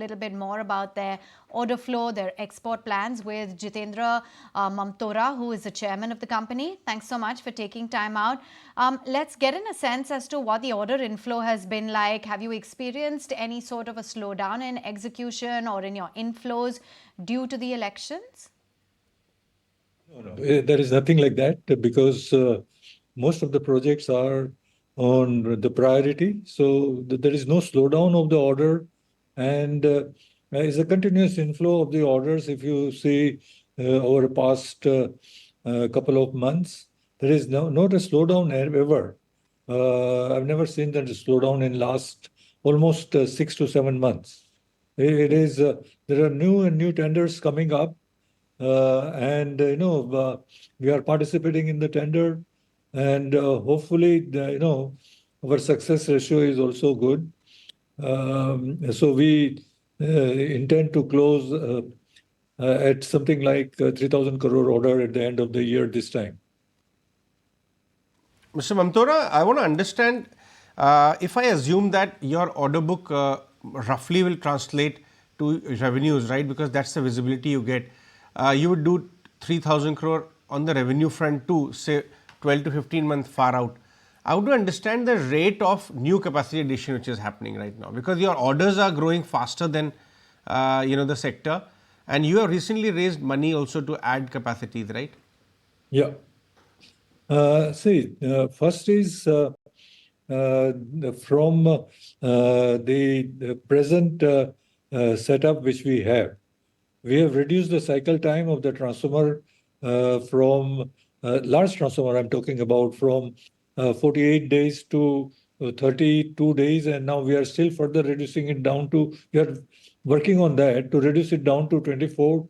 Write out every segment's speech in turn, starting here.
little bit more about their order flow, their export plans with Jitendra Mamtora, who is the chairman of the company. Thanks so much for taking time out. Let's get in a sense as to what the order inflow has been like. Have you experienced any sort of a slowdown in execution or in your inflows due to the elections? No, there is nothing like that because most of the projects are on the priority. So there is no slowdown of the order, and it's a continuous inflow of the orders. If you see over the past couple of months, there is not a slowdown ever. I've never seen that slowdown in last almost 6 to 7 months. It is there are new and new tenders coming up, and we are participating in the tender, and hopefully our success ratio is also good. So we intend to close at something like 3,000 crore order at the end of the year this time. Mr. Mamtora, I want to understand, if I assume that your order book roughly will translate to revenues, right? Because that's the visibility you get. You would do 3,000 crore on the revenue front too, say 12 to 15 months far out. I would understand the rate of new capacity addition which is happening right now, because your orders are growing faster than the sector, and you have recently raised money also to add capacities, right? Yeah. First is from the present setup which we have. We have reduced the cycle time of the transformer from large transformer, I'm talking about, from 48 days to 32 days, and now we are still further reducing it down to, we are working on that to reduce it down to 24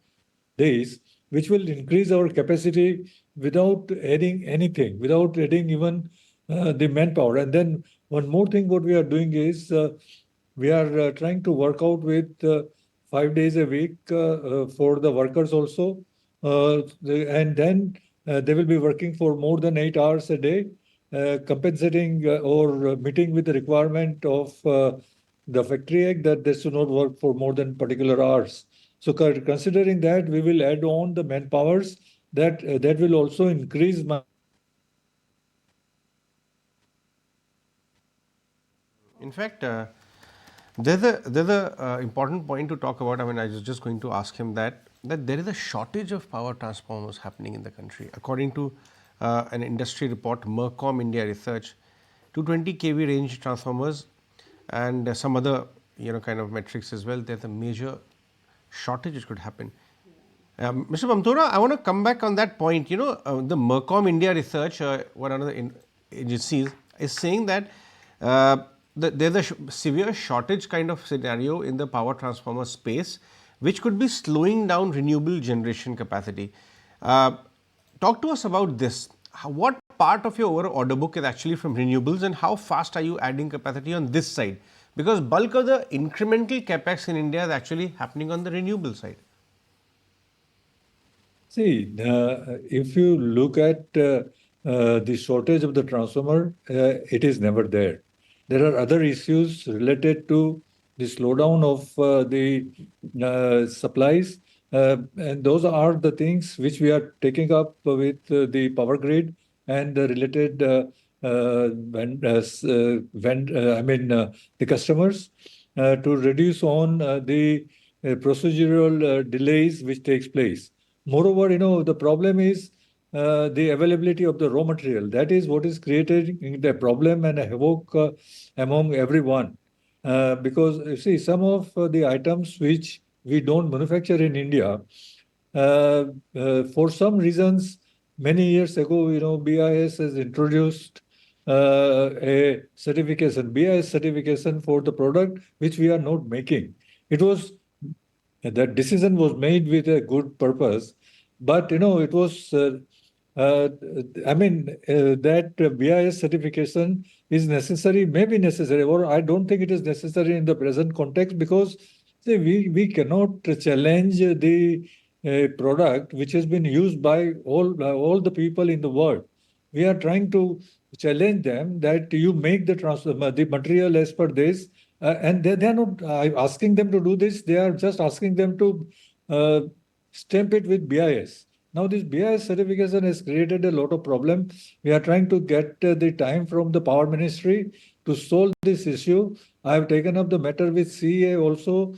days, which will increase our capacity without adding anything, without adding even the manpower. And then one more thing what we are doing is we are trying to work out with 5 days a week for the workers also. And then they will be working for more than 8 hours a day, compensating or meeting with the requirement of the Factory Act that they should not work for more than particular hours. So considering that, we will add on the manpowers that will also increase my. In fact, there's a important point to talk about. I mean, I was just going to ask him that there is a shortage of power transformers happening in the country. According to an industry report, Mercom India Research, 220 kV range transformers and some other kind of metrics as well, there's a major shortage which could happen. Mr. Mamtora, I want to come back on that point. The Mercom India Research, one of the agencies, is saying that there's a severe shortage kind of scenario in the power transformer space, which could be slowing down renewable generation capacity. Talk to us about this. What part of your order book is actually from renewables, and how fast are you adding capacity on this side? Because bulk of the incremental capex in India is actually happening on the renewable side. See, if you look at the shortage of the transformer, it is never there. There are other issues related to the slowdown of the supplies, and those are the things which we are taking up with the power grid and the related the customers to reduce on the procedural delays which takes place. Moreover, the problem is the availability of the raw material. That is what is creating the problem and a havoc among everyone. Because you see, some of the items which we don't manufacture in India, for some reasons, many years ago, BIS has introduced a certification, BIS certification for the product which we are not making. That decision was made with a good purpose, but it was. That BIS certification is necessary, may be necessary, or I don't think it is necessary in the present context, because see, we cannot challenge the product which has been used by all the people in the world. We are trying to challenge them that you make the material as per this, and they are not asking them to do this. They are just asking them to stamp it with BIS. Now, this BIS certification has created a lot of problem. We are trying to get the time from the Power Ministry to solve this issue. I have taken up the matter with CEA also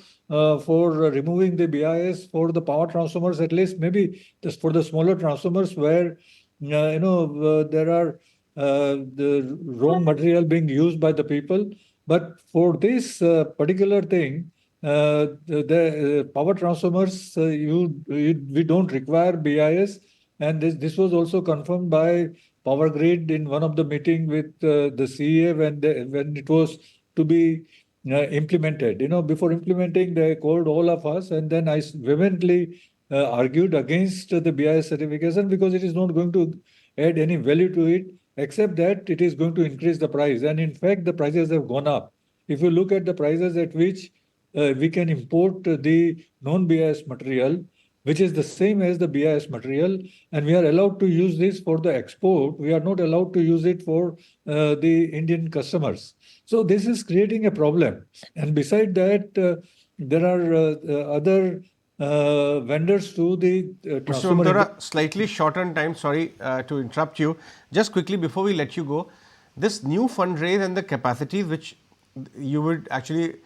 for removing the BIS for the power transformers, at least maybe just for the smaller transformers where there are the wrong material being used by the people. But for this particular thing, the power transformers, we don't require BIS, and this was also confirmed by Power Grid in one of the meeting with the CEA when it was to be implemented. Before implementing, they called all of us, and then I vehemently argued against the BIS certification because it is not going to add any value to it, except that it is going to increase the price. And in fact, the prices have gone up. If you look at the prices at which we can import the non-BIS material, which is the same as the BIS material, and we are allowed to use this for the export. We are not allowed to use it for the Indian customers. So this is creating a problem. And beside that, there are other vendors to the Mr. transformer. Mamtora, slightly short on time, sorry to interrupt you. Just quickly before we let you go, this new fundraise and the capacities which you would actually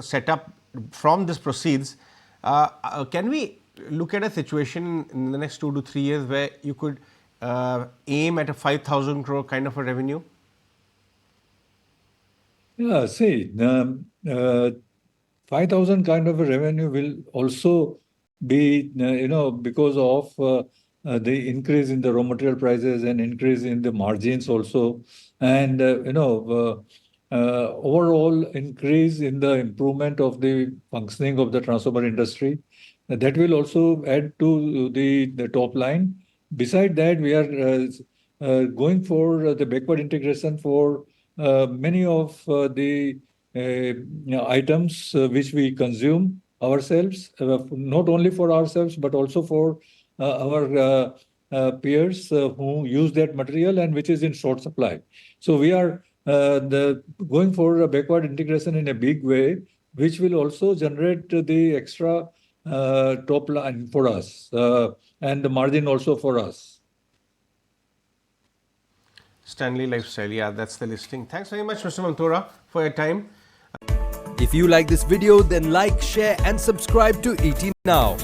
set up from this proceeds, can we look at a situation in the next 2 to 3 years where you could aim at a 5,000 crore kind of a revenue? Yeah, see, 5,000 kind of a revenue will also be, because of the increase in the raw material prices and increase in the margins also, and overall increase in the improvement of the functioning of the transformer industry. That will also add to the top line. Beside that, we are going for the backward integration for many of the items which we consume ourselves, not only for ourselves, but also for our peers who use that material and which is in short supply. So we are going for a backward integration in a big way, which will also generate the extra top line for us and the margin also for us. Stanley Lifestyle, yeah, that's the listing. Thanks very much, Mr. Mamtora, for your time. If you like this video, then like, share and subscribe to ET Now.